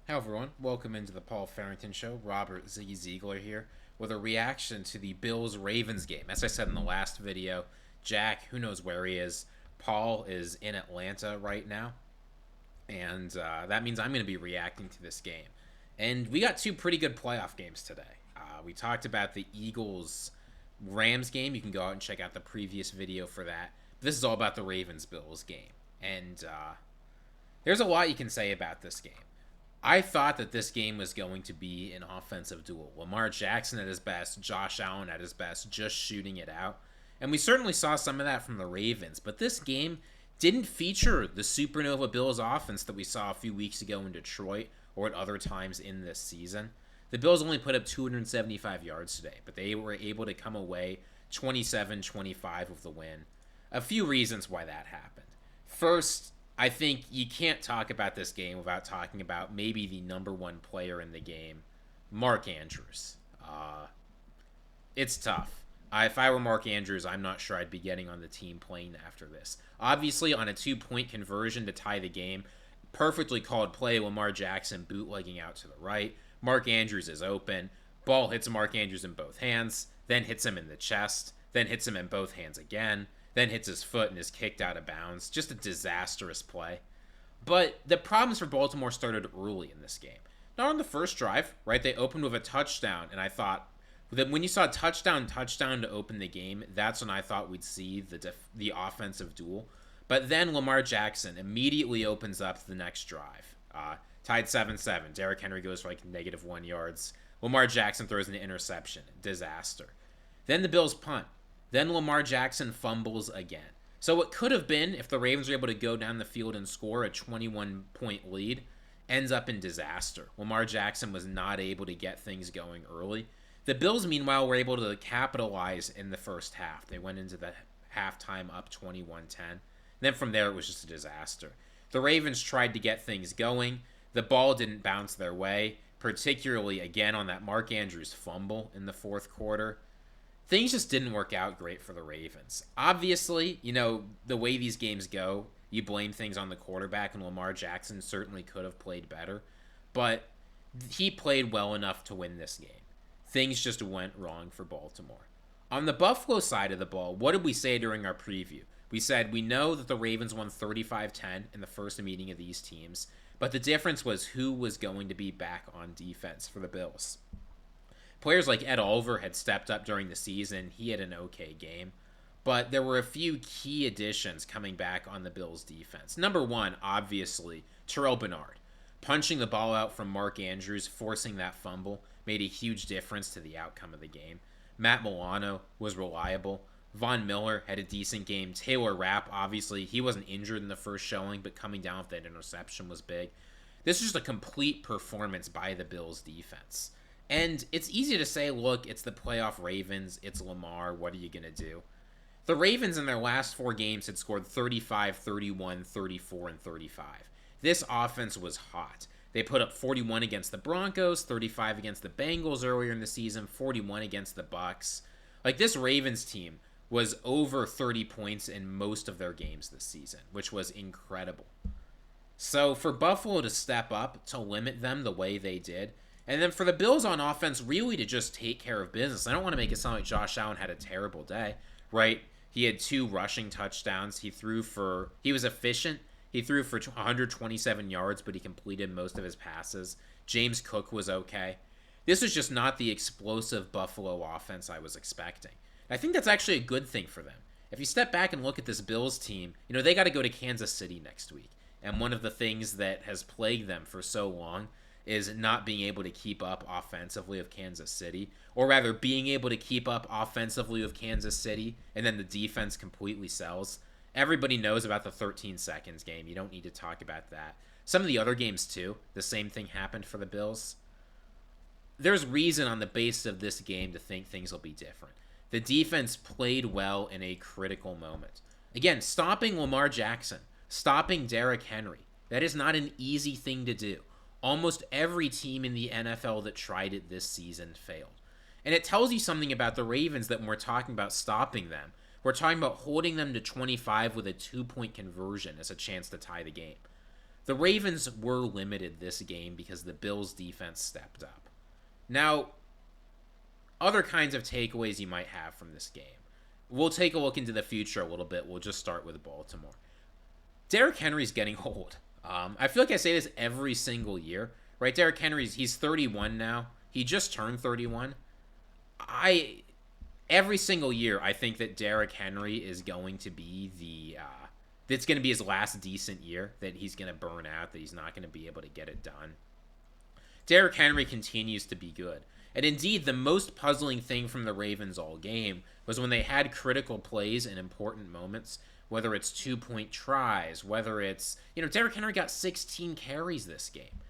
Hello everyone, welcome into the Paul Farrington Show. Robert Ziggy Ziegler here with a reaction to the Bills-Ravens game. As I said in the last video, Jack, who knows where he is, Paul is in Atlanta right now, and that means I'm going to be reacting to this game. And we got two pretty good playoff games today. We talked about the Eagles-Rams game. You can go out and check out the previous video for that. But this is all about the Ravens-Bills game. And there's a lot you can say about this game. I thought that this game was going to be an offensive duel. Lamar Jackson at his best, Josh Allen at his best, just shooting it out. And we certainly saw some of that from the Ravens. But this game didn't feature the Supernova Bills offense that we saw a few weeks ago in Detroit or at other times in this season. The Bills only put up 275 yards today, but they were able to come away 27-25 with the win. A few reasons why that happened. First, I think you can't talk about this game without talking about maybe the number one player in the game, Mark Andrews. It's tough. If I were Mark Andrews, I'm not sure I'd be getting on the team playing after this. Obviously, on a two-point conversion to tie the game, perfectly called play, Lamar Jackson bootlegging out to the right. Mark Andrews is open. Ball hits Mark Andrews in both hands, then hits him in the chest, then hits him in both hands again, then hits his foot and is kicked out of bounds. Just a disastrous play. But the problems for Baltimore started early in this game. Not on the first drive, right? They opened with a touchdown, and I thought that when you saw touchdown to open the game, that's when I thought we'd see the offensive duel. But then Lamar Jackson immediately opens up the next drive. Tied 7-7. Derrick Henry goes for like -1 yards. Lamar Jackson throws an interception. Disaster. Then the Bills punt. Then Lamar Jackson fumbles again. So it could have been, if the Ravens were able to go down the field and score a 21-point lead, ends up in disaster. Lamar Jackson was not able to get things going early. The Bills, meanwhile, were able to capitalize in the first half. They went into the halftime up 21-10. Then from there, it was just a disaster. The Ravens tried to get things going. The ball didn't bounce their way, particularly, again, on that Mark Andrews fumble in the fourth quarter. Things just didn't work out great for the Ravens. Obviously, the way these games go, you blame things on the quarterback, and Lamar Jackson certainly could have played better. But he played well enough to win this game. Things just went wrong for Baltimore. On the Buffalo side of the ball, what did we say during our preview? We said we know that the Ravens won 35-10 in the first meeting of these teams, but the difference was who was going to be back on defense for the Bills. Players like Ed Oliver had stepped up during the season. He had an okay game. But there were a few key additions coming back on the Bills' defense. Number one, obviously, Terrell Bernard. Punching the ball out from Mark Andrews, forcing that fumble, made a huge difference to the outcome of the game. Matt Milano was reliable. Von Miller had a decent game. Taylor Rapp, obviously, he wasn't injured in the first showing, but coming down with that interception was big. This was just a complete performance by the Bills' defense. And it's easy to say, look, it's the playoff Ravens, it's Lamar, what are you going to do? The Ravens in their last four games had scored 35, 31, 34, and 35. This offense was hot. They put up 41 against the Broncos, 35 against the Bengals earlier in the season, 41 against the Bucs. Like, this Ravens team was over 30 points in most of their games this season, which was incredible. So for Buffalo to step up, to limit them the way they did, and then for the Bills on offense really to just take care of business. I don't want to make it sound like Josh Allen had a terrible day, right? He had 2 rushing touchdowns. He was efficient. He threw for 127 yards, but he completed most of his passes. James Cook was okay. This was just not the explosive Buffalo offense I was expecting. I think that's actually a good thing for them. If you step back and look at this Bills team, they got to go to Kansas City next week. And one of the things that has plagued them for so long is not being able to keep up offensively of Kansas City, or rather being able to keep up offensively of Kansas City, and then the defense completely sells. Everybody knows about the 13 seconds game. You don't need to talk about that. Some of the other games, too, the same thing happened for the Bills. There's reason on the basis of this game to think things will be different. The defense played well in a critical moment. Again, stopping Lamar Jackson, stopping Derrick Henry, that is not an easy thing to do. Almost every team in the NFL that tried it this season failed. And it tells you something about the Ravens that when we're talking about stopping them, we're talking about holding them to 25 with a 2-point conversion as a chance to tie the game. The Ravens were limited this game because the Bills' defense stepped up. Now, other kinds of takeaways you might have from this game. We'll take a look into the future a little bit. We'll just start with Baltimore. Derrick Henry's getting old. I feel like I say this every single year, right? Derrick Henry's, he's 31 now. He just turned 31. Every single year, I think that Derrick Henry is going to be it's going to be his last decent year, that he's going to burn out, that he's not going to be able to get it done. Derrick Henry continues to be good. And indeed, the most puzzling thing from the Ravens all game was when they had critical plays in important moments, whether it's 2-point tries, whether it's, Derrick Henry got 16 carries this game.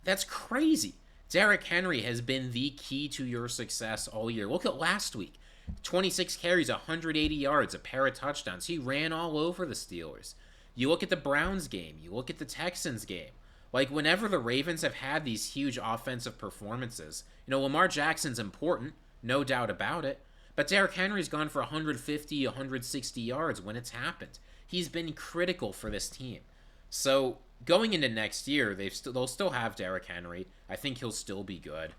That's crazy. Derrick Henry has been the key to your success all year. Look at last week. 26 carries, 180 yards, a pair of touchdowns. He ran all over the Steelers. You look at the Browns game. You look at the Texans game. Like, whenever the Ravens have had these huge offensive performances, Lamar Jackson's important, no doubt about it, but Derrick Henry's gone for 150, 160 yards when it's happened. He's been critical for this team. So, going into next year, they'll still have Derrick Henry. I think he'll still be good.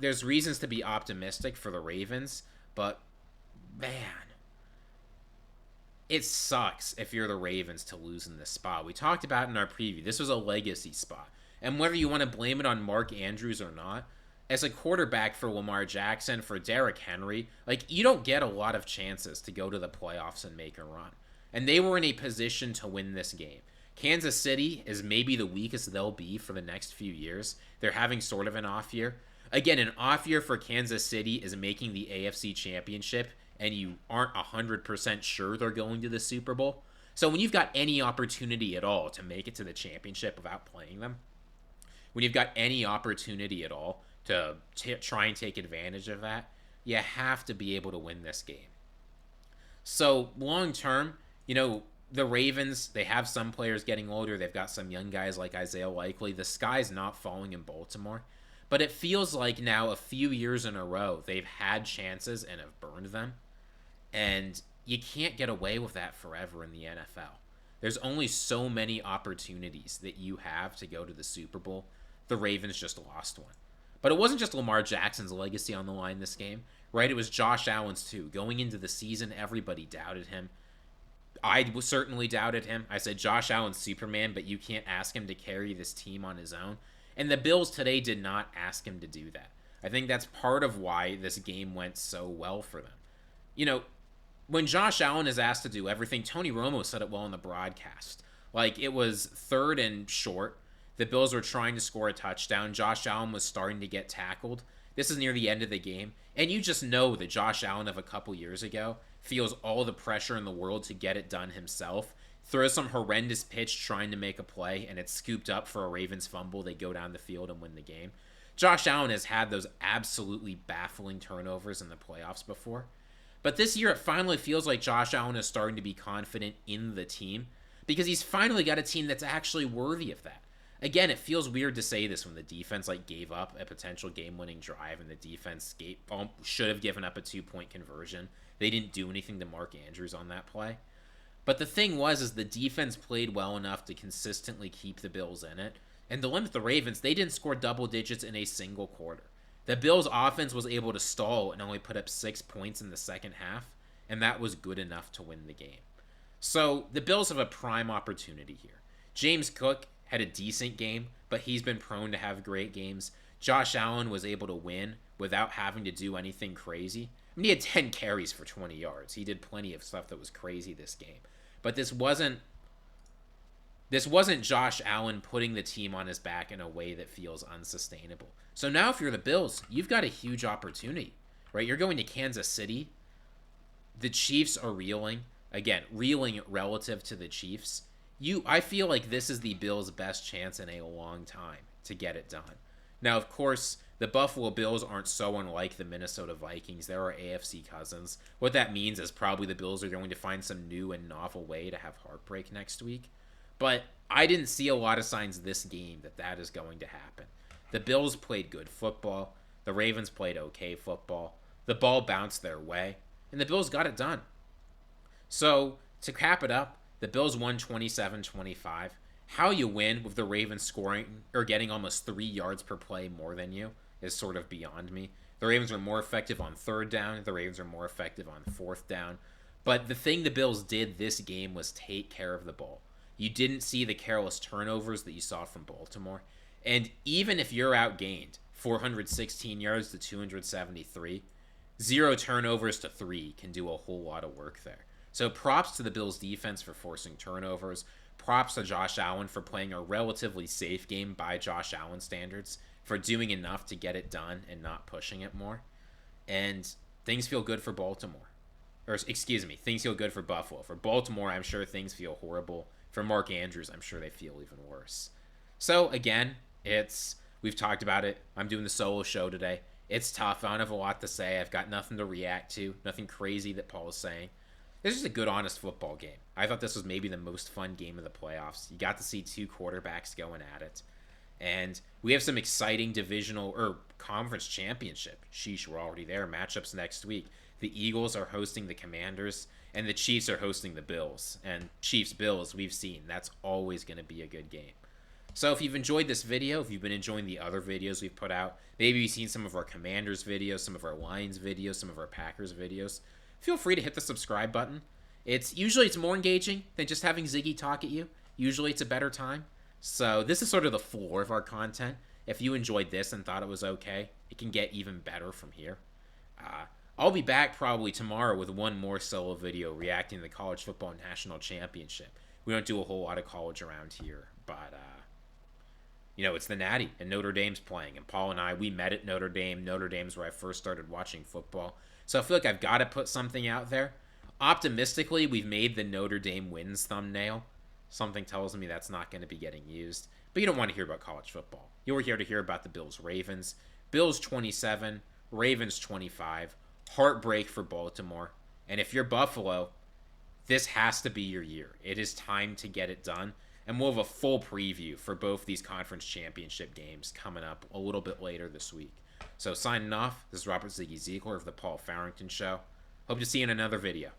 There's reasons to be optimistic for the Ravens, but, man, it sucks if you're the Ravens to lose in this spot. We talked about it in our preview. This was a legacy spot. And whether you want to blame it on Mark Andrews or not, as a quarterback for Lamar Jackson, for Derrick Henry, you don't get a lot of chances to go to the playoffs and make a run. And they were in a position to win this game. Kansas City is maybe the weakest they'll be for the next few years. They're having sort of an off year. Again, an off year for Kansas City is making the AFC Championship, and you aren't 100% sure they're going to the Super Bowl. So when you've got any opportunity at all to make it to the championship without playing them, when you've got any opportunity at all to try and take advantage of that, you have to be able to win this game. So long term, the Ravens, they have some players getting older. They've got some young guys like Isaiah Likely. The sky's not falling in Baltimore. But it feels like now a few years in a row, they've had chances and have burned them. And you can't get away with that forever in the NFL. There's only so many opportunities that you have to go to the Super Bowl. The Ravens just lost one. But it wasn't just Lamar Jackson's legacy on the line this game, right? It was Josh Allen's too. Going into the season, everybody doubted him. I certainly doubted him. I said, Josh Allen's Superman, but you can't ask him to carry this team on his own. And the Bills today did not ask him to do that. I think that's part of why this game went so well for them. When Josh Allen is asked to do everything, Tony Romo said it well in the broadcast. It was 3rd and short. The Bills were trying to score a touchdown. Josh Allen was starting to get tackled. This is near the end of the game. And you just know that Josh Allen of a couple years ago feels all the pressure in the world to get it done himself. Throws some horrendous pitch trying to make a play, and it's scooped up for a Ravens fumble. They go down the field and win the game. Josh Allen has had those absolutely baffling turnovers in the playoffs before. But this year, it finally feels like Josh Allen is starting to be confident in the team because he's finally got a team that's actually worthy of that. Again, it feels weird to say this when the defense gave up a potential game-winning drive and the defense should have given up a 2-point conversion. They didn't do anything to Mark Andrews on that play. But the thing is the defense played well enough to consistently keep the Bills in it. And to limit the Ravens, they didn't score double digits in a single quarter. The Bills' offense was able to stall and only put up 6 points in the second half, and that was good enough to win the game. So the Bills have a prime opportunity here. James Cook had a decent game, but he's been prone to have great games. Josh Allen was able to win without having to do anything crazy. He had 10 carries for 20 yards. He did plenty of stuff that was crazy this game. But this wasn't Josh Allen putting the team on his back in a way that feels unsustainable. So now if you're the Bills, you've got a huge opportunity, right? You're going to Kansas City. The Chiefs are reeling. Again, reeling relative to the Chiefs. I feel like this is the Bills' best chance in a long time to get it done. Now, of course, the Buffalo Bills aren't so unlike the Minnesota Vikings. They're our AFC cousins. What that means is probably the Bills are going to find some new and novel way to have heartbreak next week. But I didn't see a lot of signs this game that is going to happen. The Bills played good football. The Ravens played okay football. The ball bounced their way. And the Bills got it done. So, to cap it up, The Bills won 27-25. How you win with the Ravens scoring or getting almost 3 yards per play more than you is sort of beyond me. The Ravens are more effective on third down. The Ravens are more effective on fourth down. But the thing the Bills did this game was take care of the ball. You didn't see the careless turnovers that you saw from Baltimore. And even if you're outgained 416 yards to 273, 0 turnovers to 3 can do a whole lot of work there. So props to the Bills defense for forcing turnovers. Props to Josh Allen for playing a relatively safe game by Josh Allen standards, for doing enough to get it done and not pushing it more. And things feel good for Baltimore. Or, excuse me, things feel good for Buffalo. For Baltimore, I'm sure things feel horrible. For Mark Andrews, I'm sure they feel even worse. So, again, we've talked about it. I'm doing the solo show today. It's tough. I don't have a lot to say. I've got nothing to react to. Nothing crazy that Paul is saying. This is a good, honest football game. I thought this was maybe the most fun game of the playoffs. You got to see 2 quarterbacks going at it. And we have some exciting divisional or conference championship. Sheesh, we're already there. Matchups next week. The Eagles are hosting the Commanders, and the Chiefs are hosting the Bills. And Chiefs-Bills, we've seen. That's always going to be a good game. So if you've enjoyed this video, if you've been enjoying the other videos we've put out, maybe you've seen some of our Commanders videos, some of our Lions videos, some of our Packers videos, feel free to hit the subscribe button. Usually it's more engaging than just having Ziggy talk at you. Usually it's a better time. So this is sort of the floor of our content. If you enjoyed this and thought it was okay, it can get even better from here. I'll be back probably tomorrow with one more solo video reacting to the College Football National Championship. We don't do a whole lot of college around here, but it's the Natty, and Notre Dame's playing. And Paul and I, we met at Notre Dame. Notre Dame's where I first started watching football. So I feel like I've got to put something out there. Optimistically, we've made the Notre Dame wins thumbnail. Something tells me that's not going to be getting used. But you don't want to hear about college football. You're here to hear about the Bills-Ravens. Bills 27, Ravens 25. Heartbreak for Baltimore. And if you're Buffalo, this has to be your year. It is time to get it done. And we'll have a full preview for both these conference championship games coming up a little bit later this week. So signing off, this is Robert Ziggy Ziegler of the Paul Farrington Show. Hope to see you in another video.